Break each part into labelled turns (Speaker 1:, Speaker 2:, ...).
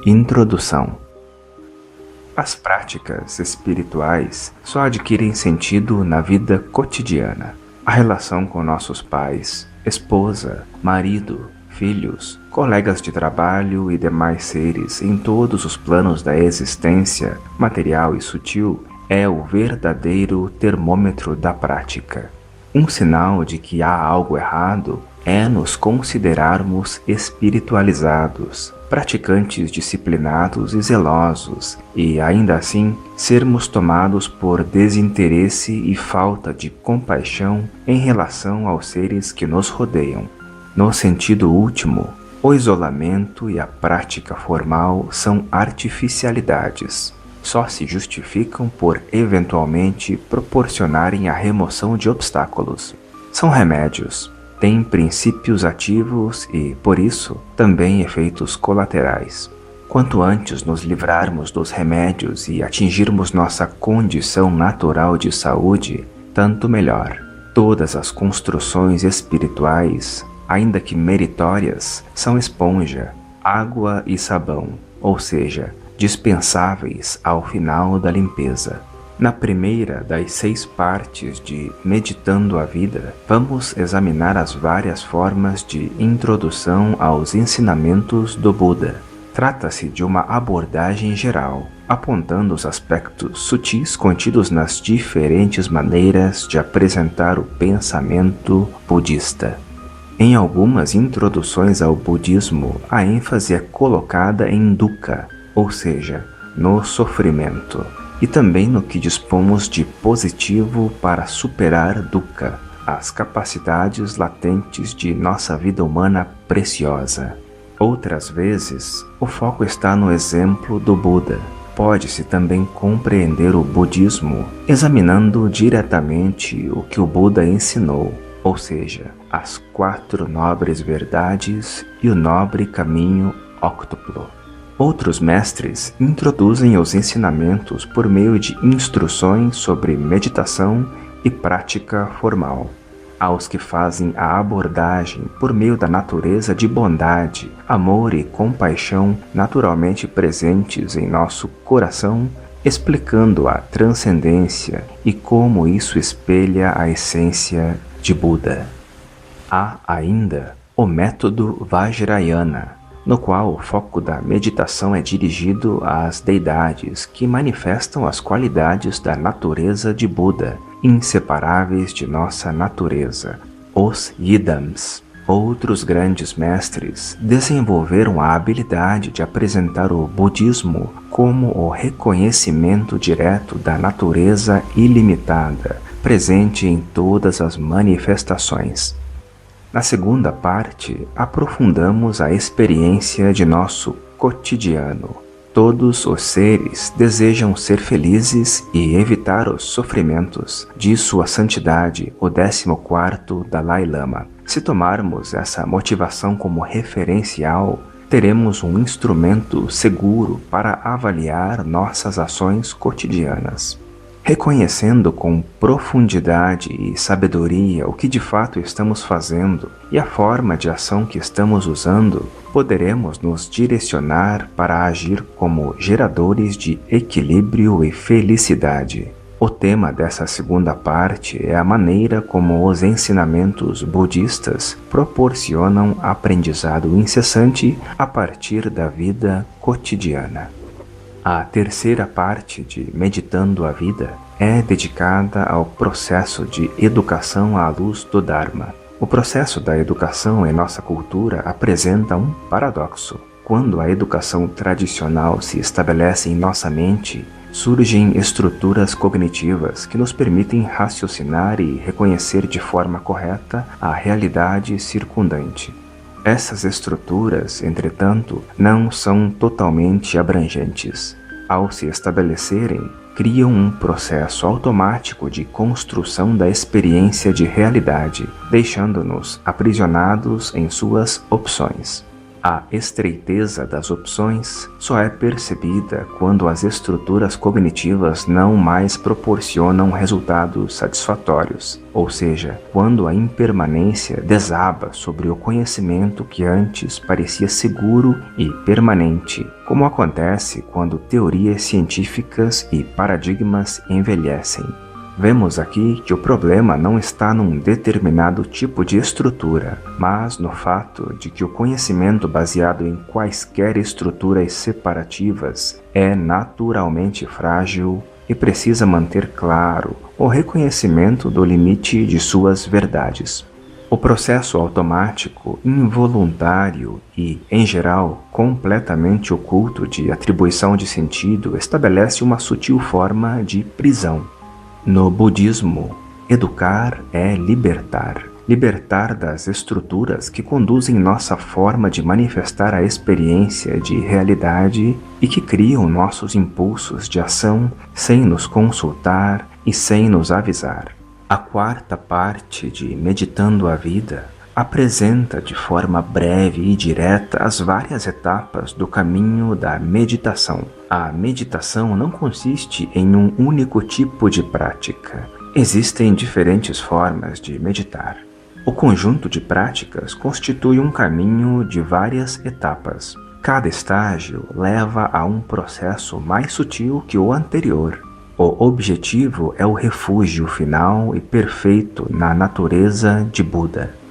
Speaker 1: Introdução. As práticas espirituais só adquirem sentido na vida cotidiana. A relação com nossos pais, esposa, marido, filhos, colegas de trabalho e demais seres em todos os planos da existência, material e sutil, é o verdadeiro termômetro da prática. Um sinal de que há algo errado é nos considerarmos espiritualizados, praticantes disciplinados e zelosos, e ainda assim sermos tomados por desinteresse e falta de compaixão em relação aos seres que nos rodeiam. No sentido último, o isolamento e a prática formal são artificialidades. Só se justificam por eventualmente proporcionarem a remoção de obstáculos. São remédios, têm princípios ativos e, por isso, também efeitos colaterais. Quanto antes nos livrarmos dos remédios e atingirmos nossa condição natural de saúde, tanto melhor. Todas as construções espirituais, ainda que meritórias, são esponja, água e sabão, ou seja, dispensáveis ao final da limpeza. Na primeira das 6 partes de Meditando a Vida, vamos examinar as várias formas de introdução aos ensinamentos do Buda. Trata-se de uma abordagem geral, apontando os aspectos sutis contidos nas diferentes maneiras de apresentar o pensamento budista. Em algumas introduções ao budismo, a ênfase é colocada em dukkha, ou seja, no sofrimento, e também no que dispomos de positivo para superar dukkha, as capacidades latentes de nossa vida humana preciosa. Outras vezes, o foco está no exemplo do Buda. Pode-se também compreender o budismo examinando diretamente o que o Buda ensinou, ou seja, as 4 nobres verdades e o nobre caminho óctuplo. Outros mestres introduzem os ensinamentos por meio de instruções sobre meditação e prática formal. Aos que fazem a abordagem por meio da natureza de bondade, amor e compaixão naturalmente presentes em nosso coração, explicando a transcendência e como isso espelha a essência de Buda. Há ainda o método Vajrayana, no qual o foco da meditação é dirigido às deidades que manifestam as qualidades da natureza de Buda, inseparáveis de nossa natureza, os Yidams. Outros grandes mestres desenvolveram a habilidade de apresentar o budismo como o reconhecimento direto da natureza ilimitada, presente em todas as manifestações. Na segunda parte, aprofundamos a experiência de nosso cotidiano. Todos os seres desejam ser felizes e evitar os sofrimentos, diz Sua Santidade, o 14º Dalai Lama. Se tomarmos essa motivação como referencial, teremos um instrumento seguro para avaliar nossas ações cotidianas. Reconhecendo com profundidade e sabedoria o que de fato estamos fazendo e a forma de ação que estamos usando, poderemos nos direcionar para agir como geradores de equilíbrio e felicidade. O tema dessa segunda parte é a maneira como os ensinamentos budistas proporcionam aprendizado incessante a partir da vida cotidiana. A terceira parte de Meditando a Vida é dedicada ao processo de educação à luz do Dharma. O processo da educação em nossa cultura apresenta um paradoxo. Quando a educação tradicional se estabelece em nossa mente, surgem estruturas cognitivas que nos permitem raciocinar e reconhecer de forma correta a realidade circundante. Essas estruturas, entretanto, não são totalmente abrangentes. Ao se estabelecerem, criam um processo automático de construção da experiência de realidade, deixando-nos aprisionados em suas opções. A estreiteza das opções só é percebida quando as estruturas cognitivas não mais proporcionam resultados satisfatórios, ou seja, quando a impermanência desaba sobre o conhecimento que antes parecia seguro e permanente, como acontece quando teorias científicas e paradigmas envelhecem. Vemos aqui que o problema não está num determinado tipo de estrutura, mas no fato de que o conhecimento baseado em quaisquer estruturas separativas é naturalmente frágil e precisa manter claro o reconhecimento do limite de suas verdades. O processo automático, involuntário e, em geral, completamente oculto de atribuição de sentido estabelece uma sutil forma de prisão. No budismo, educar é libertar. Libertar das estruturas que conduzem nossa forma de manifestar a experiência de realidade e que criam nossos impulsos de ação sem nos consultar e sem nos avisar. A quarta parte de Meditando a Vida apresenta de forma breve e direta as várias etapas do caminho da meditação. A meditação não consiste em um único tipo de prática. Existem diferentes formas de meditar. O conjunto de práticas constitui um caminho de várias etapas. Cada estágio leva a um processo mais sutil que o anterior. O objetivo é o refúgio final e perfeito na natureza de Buda.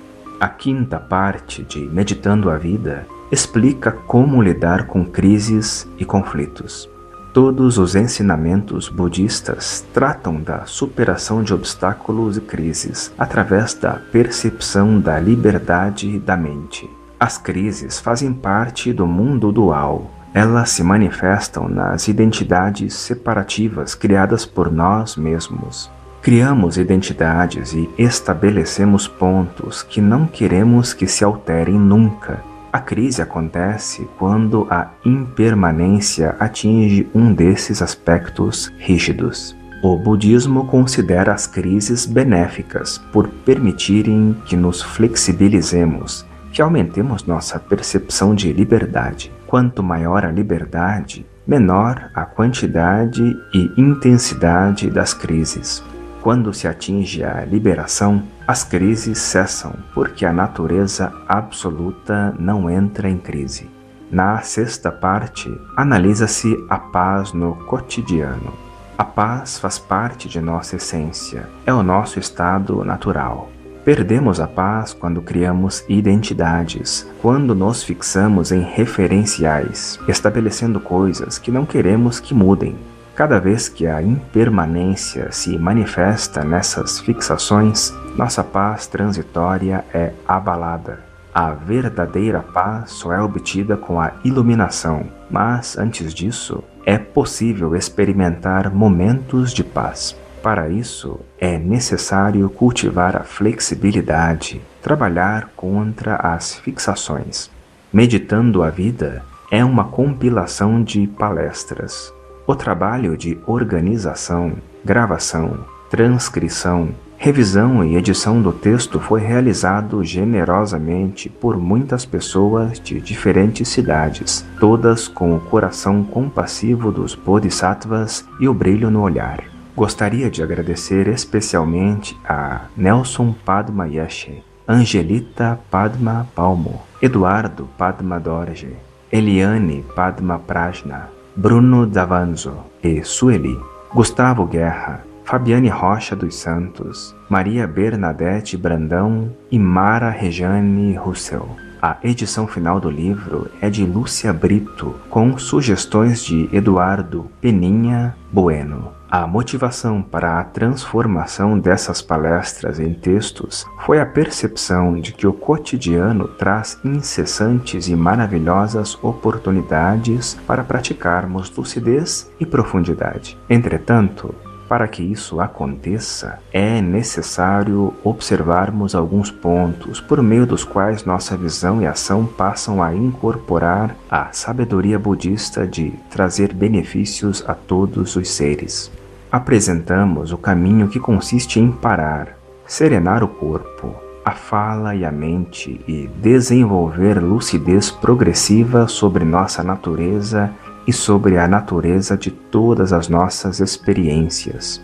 Speaker 1: A quinta parte de Meditando a Vida explica como lidar com crises e conflitos. Todos os ensinamentos budistas tratam da superação de obstáculos e crises através da percepção da liberdade da mente. As crises fazem parte do mundo dual. Elas se manifestam nas identidades separativas criadas por nós mesmos. Criamos identidades e estabelecemos pontos que não queremos que se alterem nunca. A crise acontece quando a impermanência atinge um desses aspectos rígidos. O budismo considera as crises benéficas por permitirem que nos flexibilizemos, que aumentemos nossa percepção de liberdade. Quanto maior a liberdade, menor a quantidade e intensidade das crises. Quando se atinge a liberação, as crises cessam, porque a natureza absoluta não entra em crise. Na sexta parte, analisa-se a paz no cotidiano. A paz faz parte de nossa essência, é o nosso estado natural. Perdemos a paz quando criamos identidades, quando nos fixamos em referenciais, estabelecendo coisas que não queremos que mudem. Cada vez que a impermanência se manifesta nessas fixações, nossa paz transitória é abalada. A verdadeira paz só é obtida com a iluminação, mas antes disso, é possível experimentar momentos de paz. Para isso, é necessário cultivar a flexibilidade, trabalhar contra as fixações. Meditando a Vida é uma compilação de palestras. O trabalho de organização, gravação, transcrição, revisão e edição do texto foi realizado generosamente por muitas pessoas de diferentes cidades, todas com o coração compassivo dos Bodhisattvas e o brilho no olhar. Gostaria de agradecer especialmente a Nelson Padma Yeshe, Angelita Padma Palmo, Eduardo Padma Dorje, Eliane Padma Prajna, Bruno Davanzo e Sueli, Gustavo Guerra, Fabiane Rocha dos Santos, Maria Bernadette Brandão e Mara Rejane Russell. A edição final do livro é de Lúcia Brito, com sugestões de Eduardo Peninha Bueno. A motivação para a transformação dessas palestras em textos foi a percepção de que o cotidiano traz incessantes e maravilhosas oportunidades para praticarmos lucidez e profundidade. Entretanto, para que isso aconteça, é necessário observarmos alguns pontos por meio dos quais nossa visão e ação passam a incorporar a sabedoria budista de trazer benefícios a todos os seres. Apresentamos o caminho que consiste em parar, serenar o corpo, a fala e a mente e desenvolver lucidez progressiva sobre nossa natureza e sobre a natureza de todas as nossas experiências.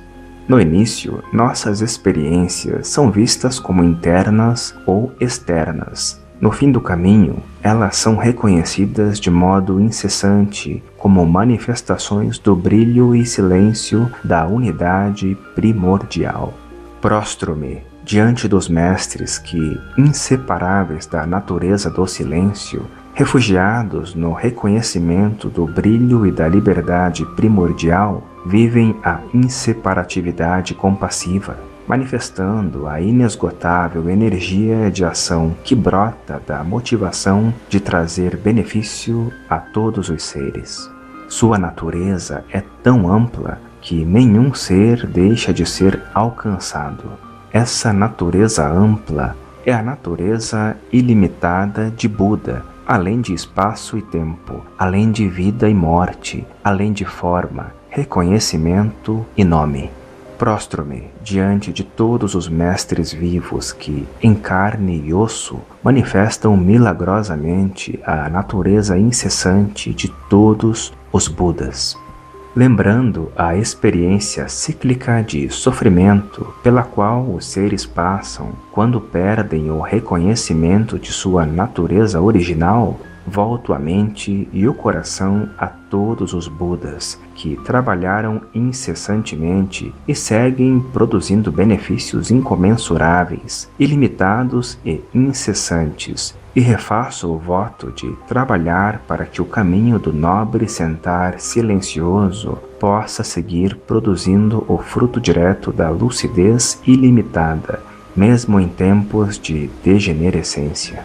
Speaker 1: No início, nossas experiências são vistas como internas ou externas. No fim do caminho, elas são reconhecidas de modo incessante como manifestações do brilho e silêncio da unidade primordial. Prostro-me diante dos mestres que, inseparáveis da natureza do silêncio, refugiados no reconhecimento do brilho e da liberdade primordial, vivem a inseparatividade compassiva, manifestando a inesgotável energia de ação que brota da motivação de trazer benefício a todos os seres. Sua natureza é tão ampla que nenhum ser deixa de ser alcançado. Essa natureza ampla é a natureza ilimitada de Buda, além de espaço e tempo, além de vida e morte, além de forma, reconhecimento e nome. Prostro-me diante de todos os mestres vivos que, em carne e osso, manifestam milagrosamente a natureza incessante de todos os Budas. Lembrando a experiência cíclica de sofrimento pela qual os seres passam quando perdem o reconhecimento de sua natureza original, volto a mente e o coração a todos os Budas que trabalharam incessantemente e seguem produzindo benefícios incomensuráveis, ilimitados e incessantes, e refaço o voto de trabalhar para que o caminho do nobre sentar silencioso possa seguir produzindo o fruto direto da lucidez ilimitada, mesmo em tempos de degenerescência.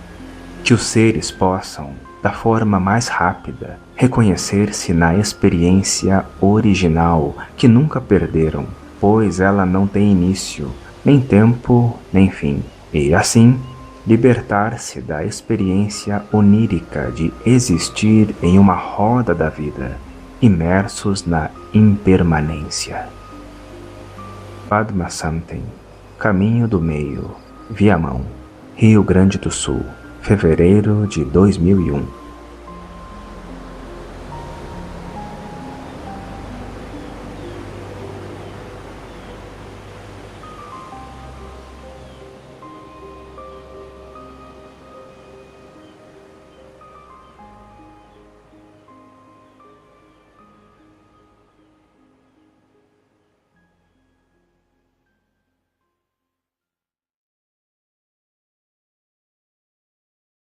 Speaker 1: Que os seres possam, da forma mais rápida, reconhecer-se na experiência original que nunca perderam, pois ela não tem início, nem tempo, nem fim, e assim libertar-se da experiência onírica de existir em uma roda da vida, imersos na impermanência. Padmasambhava, Caminho do Meio, Viamão, Rio Grande do Sul, fevereiro de 2001.